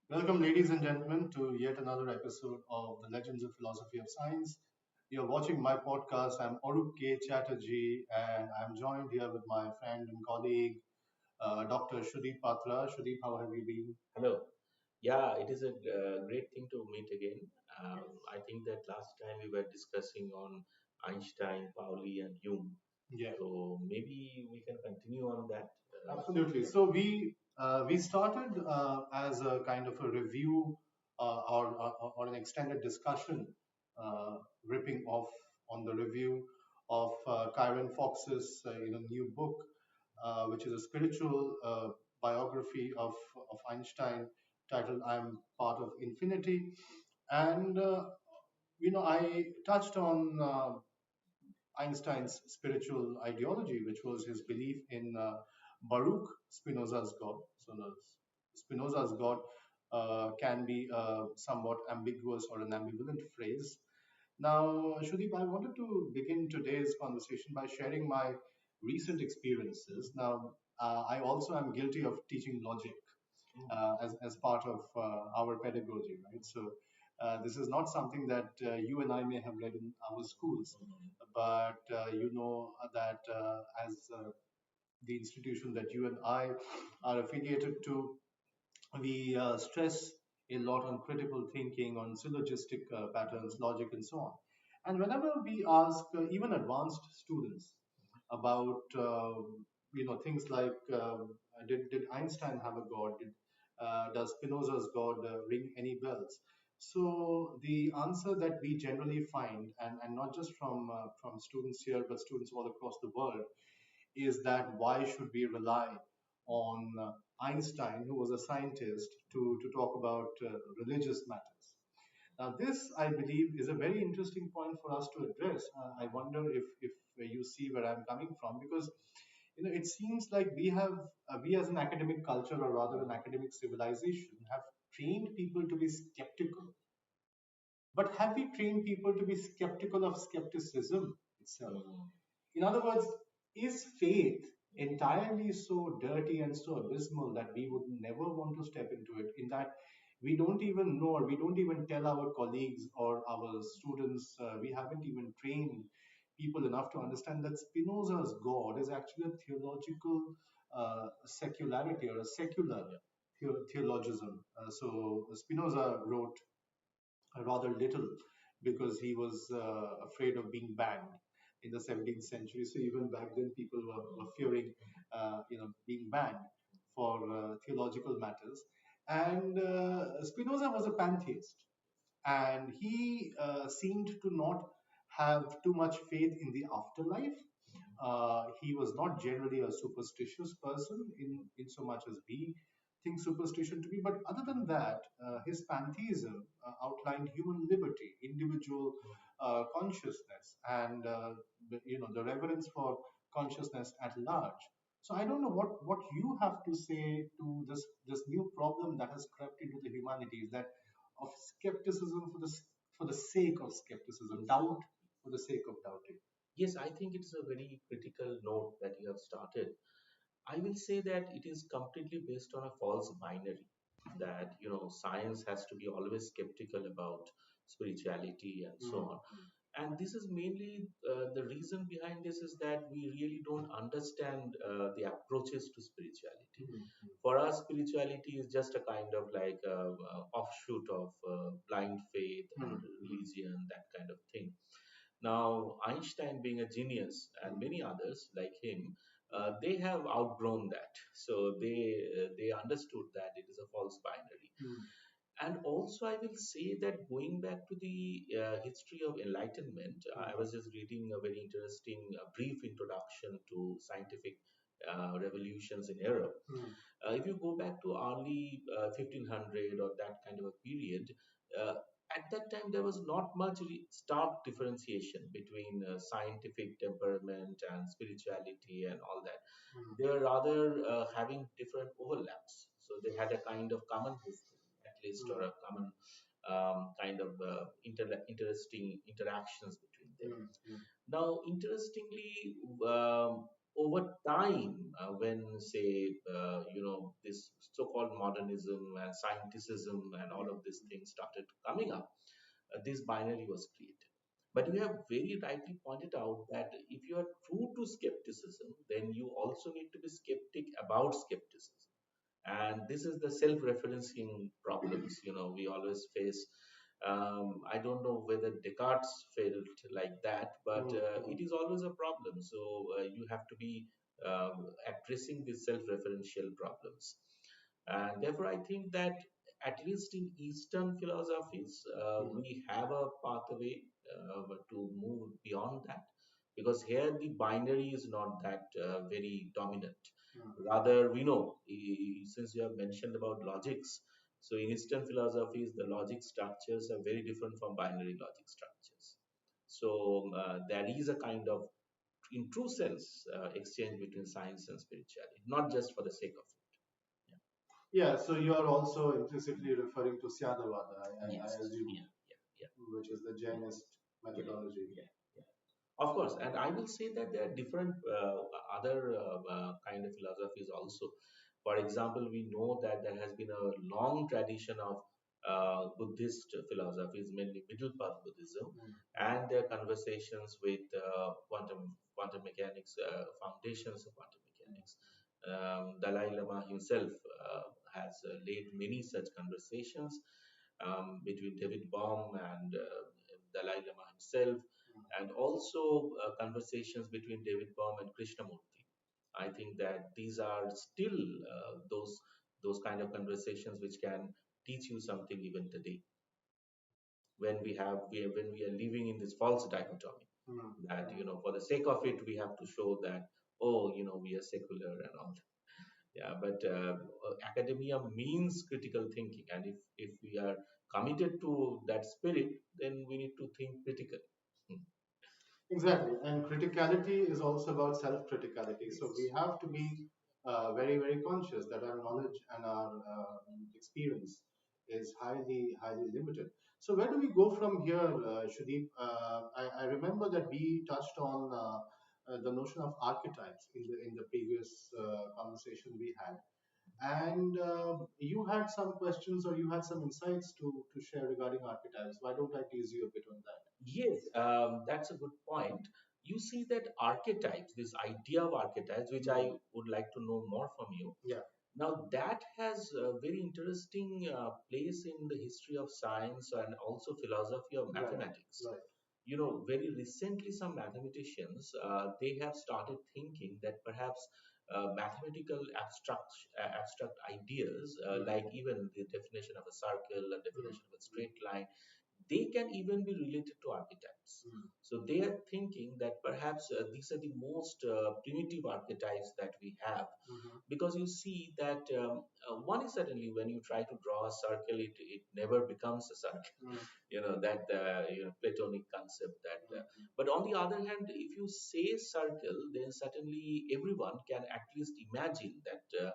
Welcome, ladies and gentlemen, to yet another episode of the Legends of Philosophy of Science. You're watching my podcast. I'm Arup K, Chatterjee, and I'm joined here with my friend and colleague, Dr. Sudip Patra. Sudip, how have you been? Hello. Yeah, it is a great thing to meet again. I think that last time we were discussing on Einstein, Pauli, and Jung. Yeah, So maybe we can continue on that. absolutely. So we started as a kind of a review or an extended discussion, ripping off on the review of Kieran Fox's new book, which is a spiritual biography of Einstein titled "I'm Part of Infinity," and I touched on Einstein's spiritual ideology, which was his belief in Baruch, Spinoza's God. So Spinoza's God can be a somewhat ambiguous or an ambivalent phrase. Now, Shudeep, I wanted to begin today's conversation by sharing my recent experiences. Now, I also am guilty of teaching logic as part of our pedagogy, right? So this is not something that you and I may have read in our schools, but that as the institution that you and I are affiliated to, we stress a lot on critical thinking, on syllogistic patterns, logic, and so on. And whenever we ask even advanced students about things like did Einstein have a god? Does Spinoza's God ring any bells? So the answer that we generally find, and not just from students here, but students all across the world, is that why should we rely on Einstein, who was a scientist, to talk about religious matters? Now, this, I believe, is a very interesting point for us to address. I wonder if you see where I'm coming from, because it seems like we as an academic culture, or rather an academic civilization, have trained people to be skeptical. But have we trained people to be skeptical of skepticism itself? In other words, is faith entirely so dirty and so abysmal that we would never want to step into it? In that we don't even know, or we don't even tell our colleagues or our students, we haven't even trained people enough to understand that Spinoza's God is actually a theological secularity or a secular theologism. So Spinoza wrote rather little because he was afraid of being banned in the 17th century. So even back then, people were fearing, being banned for theological matters. And Spinoza was a pantheist, and he seemed to not have too much faith in the afterlife. He was not generally a superstitious person in so much as we think superstition to be. But other than that, his pantheism outlined human liberty, individual consciousness, and the reverence for consciousness at large. So I don't know what you have to say to this new problem that has crept into the humanities, that of skepticism for the sake of skepticism, doubt for the sake of doubting. Yes, I think it's a very critical note that you have started. I will say that it is completely based on a false binary that science has to be always skeptical about spirituality and so Mm, on. And this is mainly the reason behind this is that we really don't understand the approaches to spirituality. mm, For us, spirituality is just a kind of like offshoot of blind faith mm, and mm, religion, that kind of thing. Now, Einstein being a genius and many others like him, they have outgrown that. So they understood that it is a false binary. mm, And also, I will say that going back to the history of enlightenment, I was just reading a very interesting brief introduction to scientific revolutions in Europe. mm, If you go back to early 1500 or that kind of a period, uh, at that time there was not much stark differentiation between scientific temperament and spirituality and all that. mm, They were rather having different overlaps. So they had a kind of common history, at least, or a common kind of interesting interactions between them. mm, mm, Now, interestingly, over time, when say this so-called modernism and scienticism and all of these things started coming up, this binary was created. But you have very rightly pointed out that if you are true to skepticism, then you also need to be skeptic about skepticism. And this is the self-referencing problems, we always face. I don't know whether Descartes felt like that, but it is always a problem. So you have to be addressing these self-referential problems. And therefore, I think that at least in Eastern philosophies, we have a pathway to move beyond that, because here the binary is not that very dominant. Rather, we know, since you have mentioned about logics, so in Eastern philosophies, the logic structures are very different from binary logic structures. So there is a kind of, in true sense, exchange between science and spirituality, not just for the sake of it. Yeah, so you are also implicitly referring to Syadavada, Yeah. I Yes. assume, Yeah. Yeah. which is the Jainist Yeah. methodology. Yeah. Yeah. Of course, and I will say that there are different other kind of philosophies also. For example, we know that there has been a long tradition of Buddhist philosophies, mainly Middle Path Buddhism, and their conversations with quantum mechanics, foundations of quantum mechanics. Dalai Lama himself has laid many such conversations between David Bohm and Dalai Lama himself, and also conversations between David Bohm and Krishnamurti. I think that these are still those kind of conversations which can teach you something even today, when when we are living in this false dichotomy, that for the sake of it we have to show that, oh, we are secular and all that. Yeah, but academia means critical thinking, and if we are committed to that spirit, then we need to think critically. Hmm. Exactly, and criticality is also about self-criticality. So we have to be very, very conscious that our knowledge and our experience is highly, highly limited. So where do we go from here, Shudeep? I remember that we touched on the notion of archetypes in the previous conversation we had, and you had some questions or you had some insights to share regarding archetypes. Why don't I tease you a bit on that? Yes, that's a good point. You see that archetypes, this idea of archetypes, which I would like to know more from you. Yeah. Now, that has a very interesting place in the history of science and also philosophy of Right. mathematics. Right. Very recently, some mathematicians they have started thinking that perhaps mathematical abstract ideas, like even the definition of a circle, a definition of a straight line, they can even be related to archetypes. So they are thinking that perhaps these are the most primitive archetypes that we have, because you see that one is certainly when you try to draw a circle, it never becomes a circle. That Platonic concept that. But on the other hand, if you say circle, then certainly everyone can at least imagine that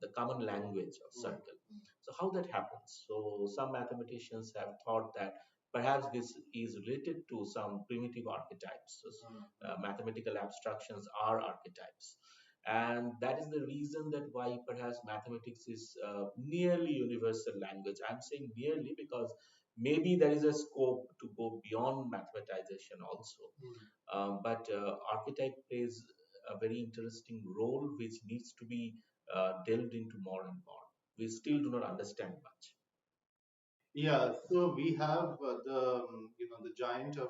the common language of circle. So how that happens? So some mathematicians have thought that perhaps this is related to some primitive archetypes. So, mathematical abstractions are archetypes, and that is the reason that why perhaps mathematics is nearly universal language. I'm saying nearly because maybe there is a scope to go beyond mathematization also. But archetype plays a very interesting role which needs to be delved into more and more. We still do not understand much. Yeah, so we have the giant of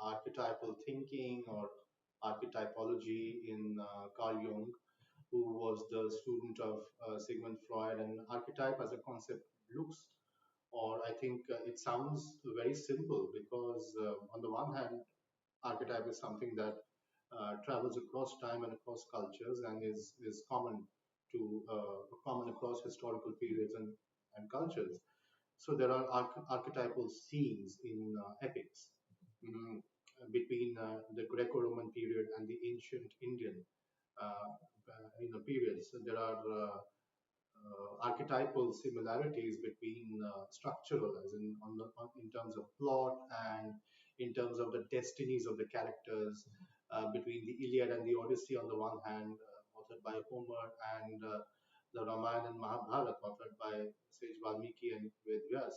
archetypal thinking or archetypology in Carl Jung, who was the student of Sigmund Freud. And archetype as a concept looks, or I think it sounds very simple because on the one hand, archetype is something that travels across time and across cultures and is common across historical periods and cultures. So there are archetypal scenes in epics, mm, between the Greco-Roman period and the ancient Indian periods. So there are archetypal similarities between structural, as in terms of plot and in terms of the destinies of the characters. between the Iliad and the Odyssey on the one hand, authored by Homer, and the Ramayana and Mahabharata, authored by Sage Valmiki and Ved Vyas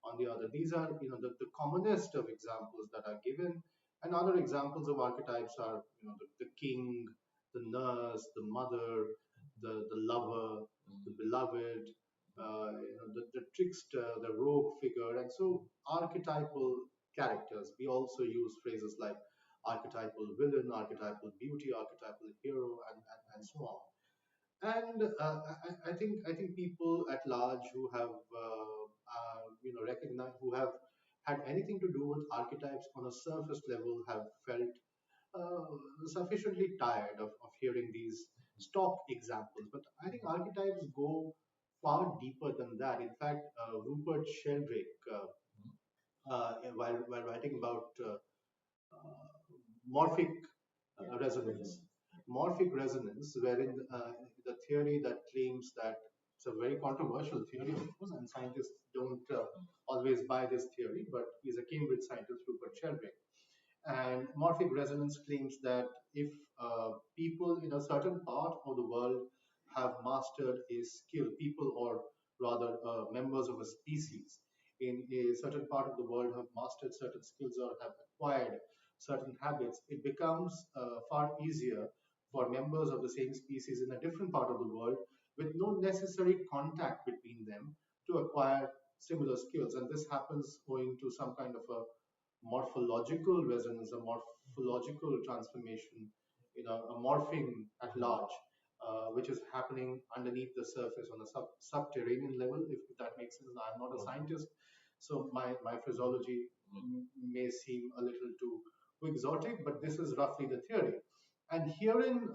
on the other. These are, the commonest of examples that are given, and other examples of archetypes are, the king, the nurse, the mother, the lover, the beloved, the trickster, the rogue figure, and so archetypal characters. We also use phrases like archetypal villain, archetypal beauty, archetypal hero, and so on. And I think people at large who have recognized, who have had anything to do with archetypes on a surface level, have felt sufficiently tired of hearing these stock examples. But I think archetypes go far deeper than that. In fact, Rupert Sheldrake, while writing about morphic resonance. Morphic resonance, wherein the theory that claims that it's a very controversial theory, of course, and scientists don't always buy this theory, but he's a Cambridge scientist, Rupert Sheldrake. And morphic resonance claims that if people in a certain part of the world have mastered a skill, people or rather members of a species in a certain part of the world have mastered certain skills or have acquired certain habits, it becomes far easier for members of the same species in a different part of the world with no necessary contact between them to acquire similar skills. And this happens owing to some kind of a morphological resonance, a morphological transformation, a morphing at large, which is happening underneath the surface on a subterranean level, if that makes sense. I'm not a scientist, so my phraseology may seem a little too exotic, but this is roughly the theory. And herein,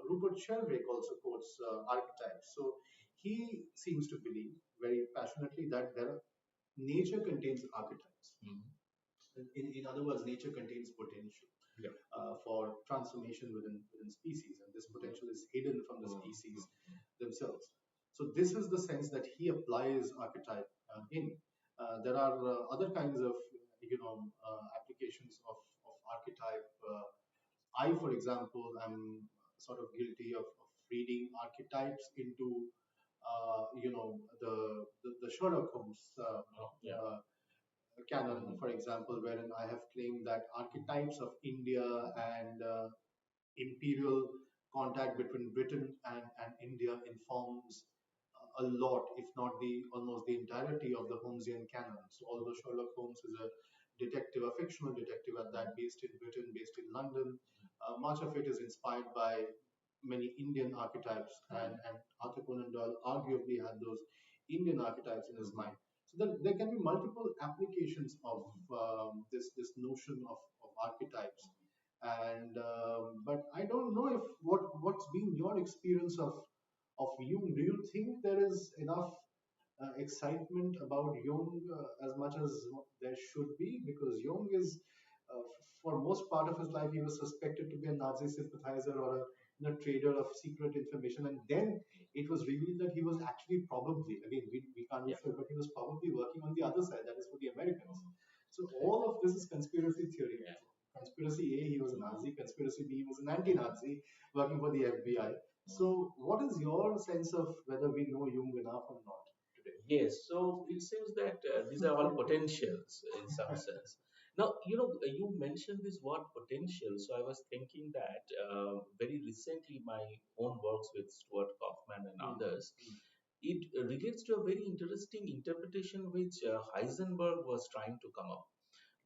Rupert Sheldrake also quotes archetypes. So he seems to believe very passionately that nature contains archetypes. In other words, nature contains potential for transformation within species, and this potential is hidden from the species themselves. So this is the sense that he applies archetype in. There are other kinds of applications of archetype. I, for example, am sort of guilty of reading archetypes into the Sherlock Holmes canon, for example, wherein I have claimed that archetypes of India and imperial contact between Britain and India informs a lot, if not the almost the entirety of the Holmesian canon. So although Sherlock Holmes is a detective, a fictional detective at that, based in Britain, based in London, much of it is inspired by many Indian archetypes, and Arthur Conan Doyle arguably had those Indian archetypes in his mind. So there can be multiple applications of this notion of archetypes, and but I don't know if what's been your experience of Jung. Do you think there is enough excitement about Jung as much as there should be? Because Jung is, for most part of his life, he was suspected to be a Nazi sympathizer or a trader of secret information. And then it was revealed that he was actually probably, again, we can't be sure, but he was probably working on the other side, that is for the Americans. So all of this is conspiracy theory. Conspiracy A, he was a Nazi. Conspiracy B, he was an anti-Nazi working for the FBI. So, what is your sense of whether we know Jung enough or not today? Yes, so it seems that these are all potentials in some sense. Now, you mentioned this word potential, so I was thinking that very recently my own works with Stuart Kaufman and others, it relates to a very interesting interpretation which Heisenberg was trying to come up.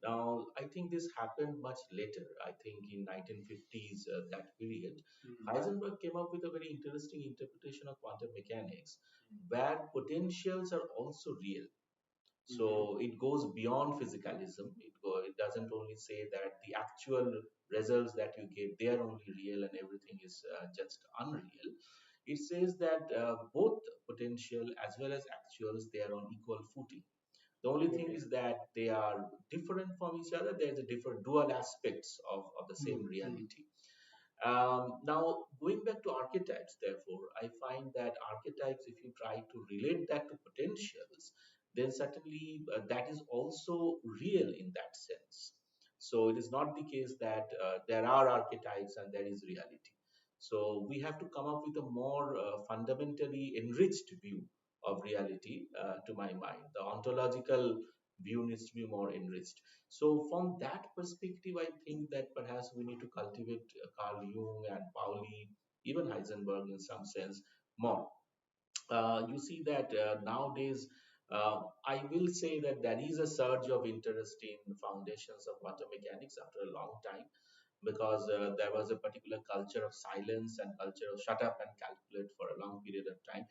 Now, I think this happened much later. I think in 1950s, that period, Heisenberg came up with a very interesting interpretation of quantum mechanics, where potentials are also real. So it goes beyond physicalism. It doesn't only say that the actual results that you get, they are only real and everything is just unreal. It says that both potential as well as actuals, they are on equal footing. The only thing is that they are different from each other. There's a different dual aspects of the same reality. Now, going back to archetypes, therefore, I find that archetypes, if you try to relate that to potentials, then certainly that is also real in that sense. So it is not the case that there are archetypes and there is reality. So we have to come up with a more fundamentally enriched view of reality, to my mind. The ontological view needs to be more enriched. So from that perspective, I think that perhaps we need to cultivate Carl Jung and Pauli, even Heisenberg in some sense, more. You see that nowadays, I will say that there is a surge of interest in foundations of quantum mechanics after a long time, because there was a particular culture of silence and culture of shut up and calculate for a long period of time.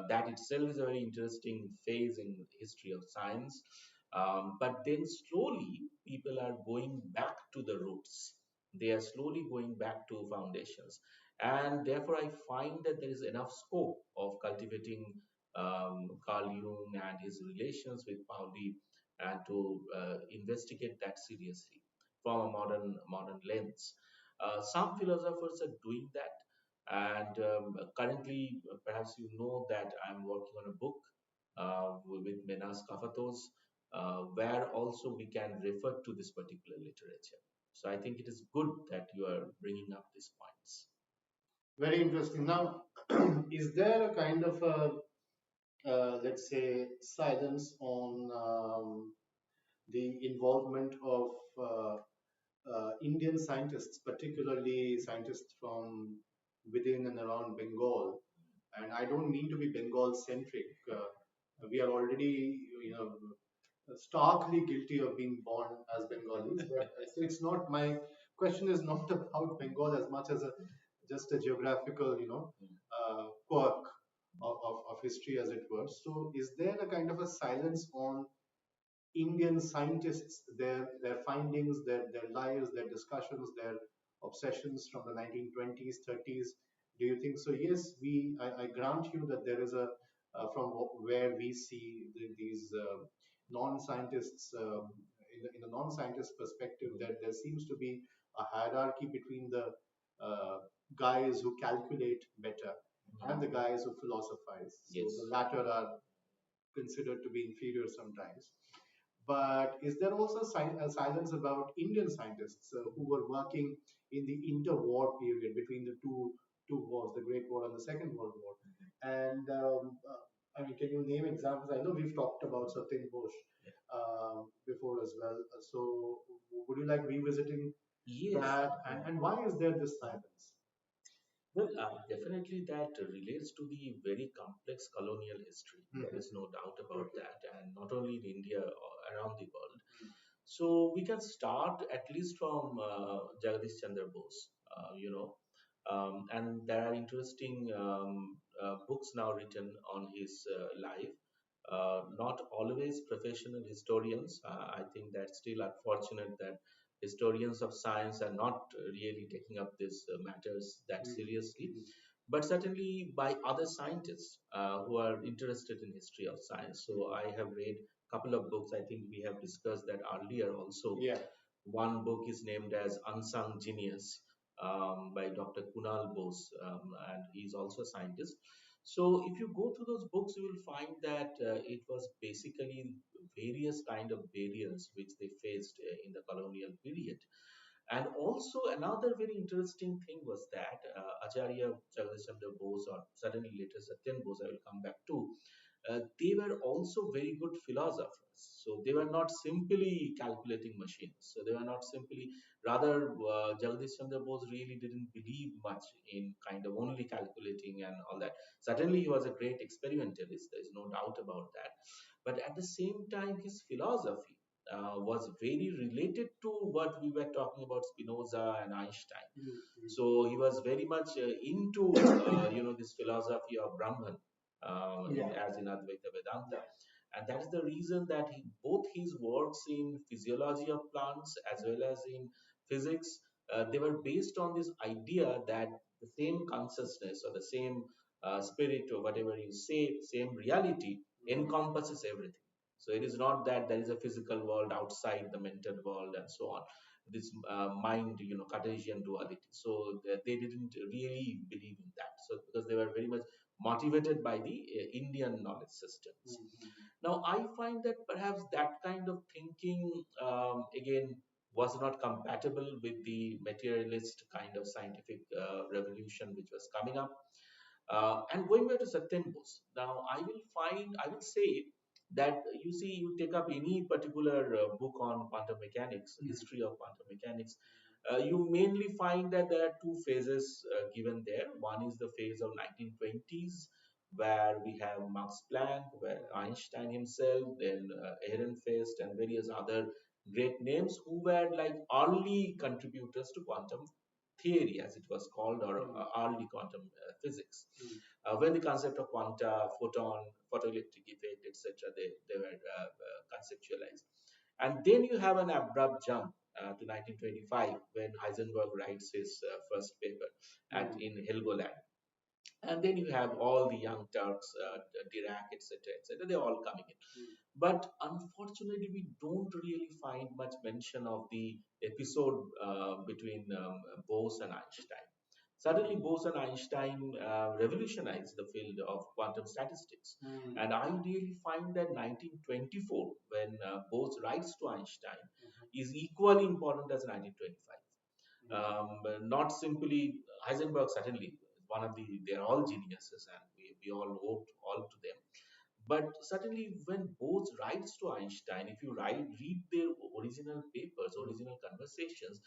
That itself is a very interesting phase in the history of science. But then slowly people are going back to the roots. They are slowly going back to foundations. And therefore, I find that there is enough scope of cultivating Carl Jung and his relations with Pauli, and to investigate that seriously from a modern lens. Some philosophers are doing that, and currently, perhaps you know that I'm working on a book with Menas Kafatos, where also we can refer to this particular literature. So I think it is good that you are bringing up these points. Very interesting. Now, is there a kind of a, let's say, silence on the involvement of Indian scientists, particularly scientists from within and around Bengal? And I don't mean to be Bengal centric. We are already, starkly guilty of being born as Bengalis. But so it's not, my question is not about Bengal as much as a just a geographical, quirk of history, as it were. So, is there a kind of a silence on Indian scientists, their findings, their lives, their discussions, their obsessions from the 1920s, 30s? Do you think so? Yes, I grant you that there is a from where we see these non-scientists in the non-scientist perspective, that there seems to be a hierarchy between the guys who calculate better and the guys who philosophize. So Yes. the latter are considered to be inferior sometimes. But is there also a silence about Indian scientists who were working in the interwar period between the two wars, the Great War and the Second World War? And I mean, can you name examples? I know we've talked about Satyam Bose before as well. So, would you like revisiting Yes. that? And why is there this silence? Well, definitely that relates to the very complex colonial history. There is no doubt about that, and not only in India, around the world. So we can start at least from Jagadish Chandra Bose, and there are interesting books now written on his life. Not always professional historians. I think that's still unfortunate that historians of science are not really taking up these matters that seriously, but certainly by other scientists who are interested in history of science. So I have read a couple of books. I think we have discussed that earlier also. Yeah. One book is named as Unsung Genius, by Dr. Kunal Bose, and he's also a scientist. So if you go through those books, you will find that it was basically various kind of barriers which they faced in the colonial period. And also another very interesting thing was that Acharya Jagadish Chandra Bose, or suddenly later Satyam Bose, I will come back to, they were also very good philosophers. So they were not simply calculating machines. So they were not simply, rather, Jagadish Chandra Bose really didn't believe much in kind of only calculating and all that. Certainly, he was a great experimentalist. There is no doubt about that. But at the same time, his philosophy was very related to what we were talking about, Spinoza and Einstein. So he was very much into this philosophy of Brahman, as in Advaita Vedanta. And that is the reason that both his works in physiology of plants as well as in physics, they were based on this idea that the same consciousness or the same spirit or whatever you say, same reality encompasses everything. So it is not that there is a physical world outside the mental world and so on. This mind, Cartesian duality. So they didn't really believe in that. So because they were very much motivated by the Indian knowledge systems. Now, I find that perhaps that kind of thinking, again, was not compatible with the materialist kind of scientific revolution which was coming up. And going back to Satyam Bose, now I will say that you see, you take up any particular book on quantum mechanics, history of quantum mechanics, you mainly find that there are two phases given there. One is the phase of 1920s, where we have Max Planck, where Einstein himself, then Ehrenfest, and various other great names who were like early contributors to quantum theory, as it was called, or early quantum physics, when the concept of quanta, photon, photoelectric effect, etc., they were conceptualized. And then you have an abrupt jump to 1925 when Heisenberg writes his first paper in Helgoland. And then you have all the young Turks, Dirac, etc., etc. They're all coming in. But unfortunately, we don't really find much mention of the episode between Bose and Einstein. Suddenly, Bose and Einstein revolutionized the field of quantum statistics. And I really find that 1924, when Bose writes to Einstein, is equally important as 1925. Not simply Heisenberg, certainly one of the, they're all geniuses and we all owe all to them. But certainly when Bose writes to Einstein, if you read their original papers, original conversations,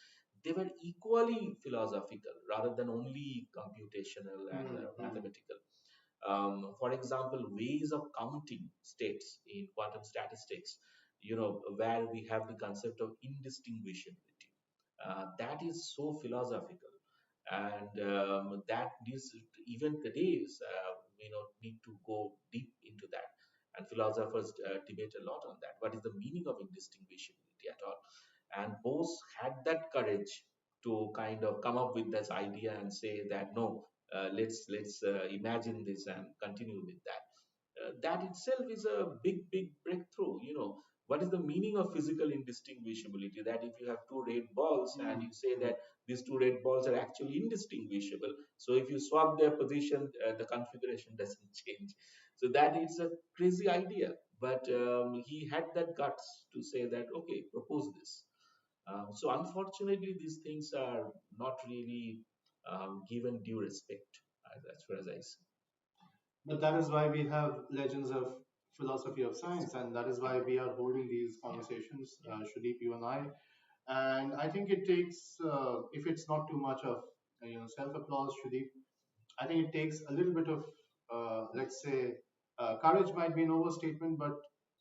they were equally philosophical rather than only computational and mathematical. For example, ways of counting states in quantum statistics, where we have the concept of indistinguishability. That is so philosophical, and that is even today is, need to go deep into that. And philosophers debate a lot on that. What is the meaning of indistinguishability at all? And Bose had that courage to kind of come up with this idea and say that no, let's imagine this and continue with that. That itself is a big breakthrough. What is the meaning of physical indistinguishability? That if you have two red balls and you say that these two red balls are actually indistinguishable, so if you swap their position, the configuration doesn't change. So that is a crazy idea, but he had that guts to say that okay, propose this. So unfortunately, these things are not really given due respect, as far as I see. But that is why we have legends of philosophy of science, and that is why we are holding these conversations, Shudeep, you and I. And I think it takes, if it's not too much of self applause, Shudeep, I think it takes a little bit of, let's say, courage might be an overstatement, but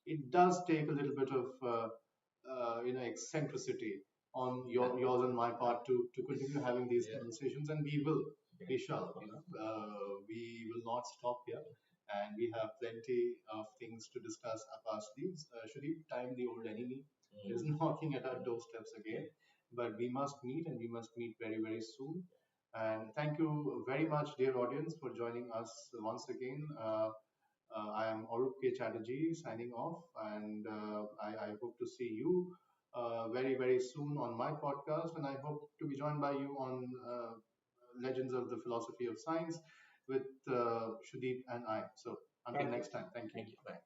it does take a little bit of, eccentricity on yours and my part to continue having these conversations, and we shall, we will not stop here, and we have plenty of things to discuss up our sleeves. Shouldn't time the old enemy is knocking at our doorsteps again, but we must meet, and we must meet very soon. And thank you very much, dear audience, for joining us once again. I am Arup K. Chatterjee signing off, and I hope to see you very soon on my podcast. And I hope to be joined by you on Legends of the Philosophy of Science with Shudeep and I. So until Thank you. next time, thank you. Thank you. Bye.